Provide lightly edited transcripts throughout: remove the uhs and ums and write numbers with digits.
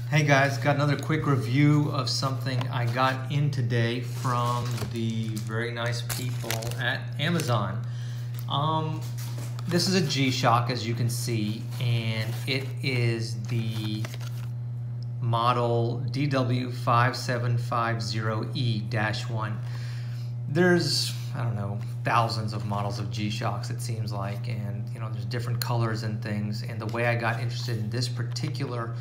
Hey guys, got another quick review of something I got in today from the very nice people at Amazon. This is a G-Shock, as you can see, and it is the model DW5750E-1. There's, I don't know, thousands of models of G-Shocks, it seems like, and there's different colors and things. And the way I got interested in this particular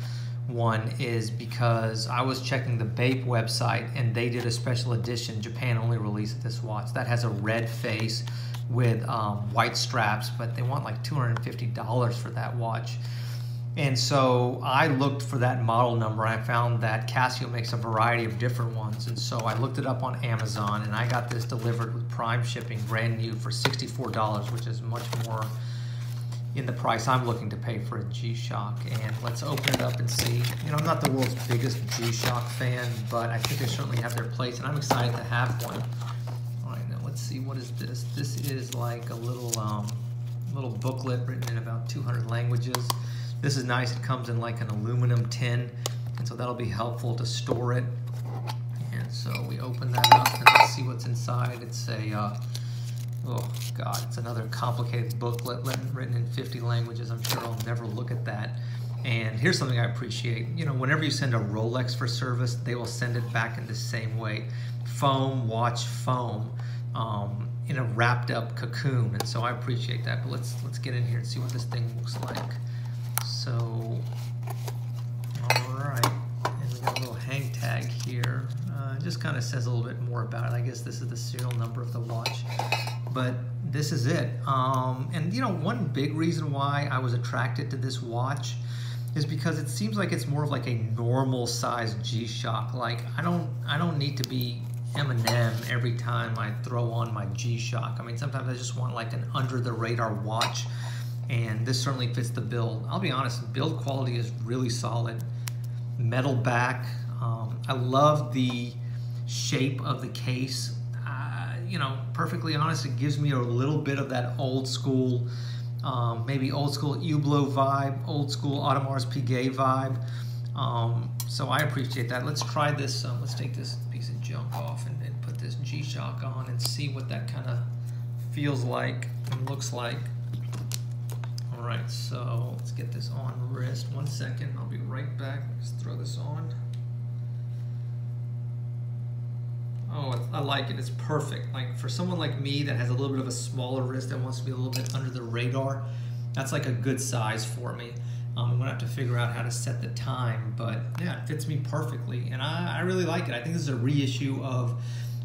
one is because I was checking the Bape website and they did a special edition Japan only release of this watch that has a red face with white straps, but they want like $250 for that watch. And so I looked for that model number. I found that Casio makes a variety of different ones, and so I looked it up on Amazon, and I got this delivered with Prime shipping, brand new, for $64, which is much more in the price I'm looking to pay for a G-Shock. And let's open it up and see. I'm not the world's biggest G-Shock fan, but I think they certainly have their place, and I'm excited to have one. All right, now let's see, what is this? This is like a little booklet written in about 200 languages. This is nice. It comes in like an aluminum tin, and so that'll be helpful to store it. And so we open that up and let's see what's inside. It's a oh God, it's another complicated booklet written in 50 languages. I'm sure I'll never look at that. And here's something I appreciate. Whenever you send a Rolex for service, they will send it back in the same way. Foam, watch foam, in a wrapped up cocoon. And so I appreciate that. But let's get in here and see what this thing looks like. So, all right, and we got a little hang tag here. It just kind of says a little bit more about it. I guess this is the serial number of the watch, but this is it. And one big reason why I was attracted to this watch is because it seems like it's more of like a normal size G-Shock. Like I don't need to be Eminem every time I throw on my G-Shock. I mean, sometimes I just want like an under the radar watch, and this certainly fits the bill. I'll be honest, build quality is really solid. Metal back. I love the shape of the case. Perfectly honest, it gives me a little bit of that old school, maybe old school Hublot vibe, old school Audemars Piguet vibe. So I appreciate that. Let's try this. Let's take this piece of junk off and put this G-Shock on and see what that kind of feels like and looks like. All right, so let's get this on wrist. 1 second, I'll be right back. Let's throw this on. Oh, I like it. It's perfect. Like for someone like me that has a little bit of a smaller wrist that wants to be a little bit under the radar, that's like a good size for me. I'm gonna have to figure out how to set the time, but yeah, it fits me perfectly, and I really like it. I think this is a reissue of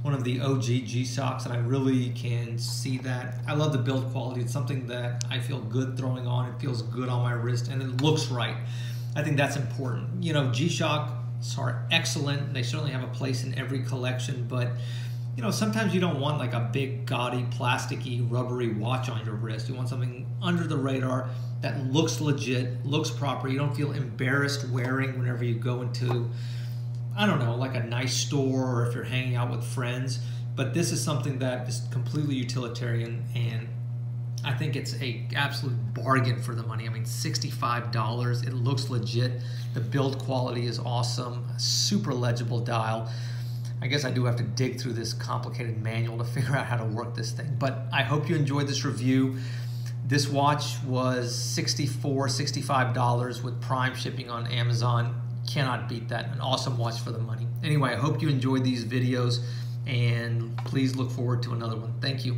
one of the OG G-Shocks, and I really can see that. I love the build quality. It's something that I feel good throwing on. It feels good on my wrist, and it looks right. I think that's important. G-Shocks are excellent. They certainly have a place in every collection, but sometimes you don't want like a big, gaudy, plasticky, rubbery watch on your wrist. You want something under the radar that looks legit, looks proper. You don't feel embarrassed wearing whenever you go into, I don't know, like a nice store or if you're hanging out with friends. But this is something that is completely utilitarian, and I think it's a absolute bargain for the money. I mean, $65, it looks legit. The build quality is awesome, super legible dial. I guess I do have to dig through this complicated manual to figure out how to work this thing. But I hope you enjoyed this review. This watch was $65 with Prime shipping on Amazon. Cannot beat that. An awesome watch for the money. Anyway, I hope you enjoyed these videos, and please look forward to another one. Thank you.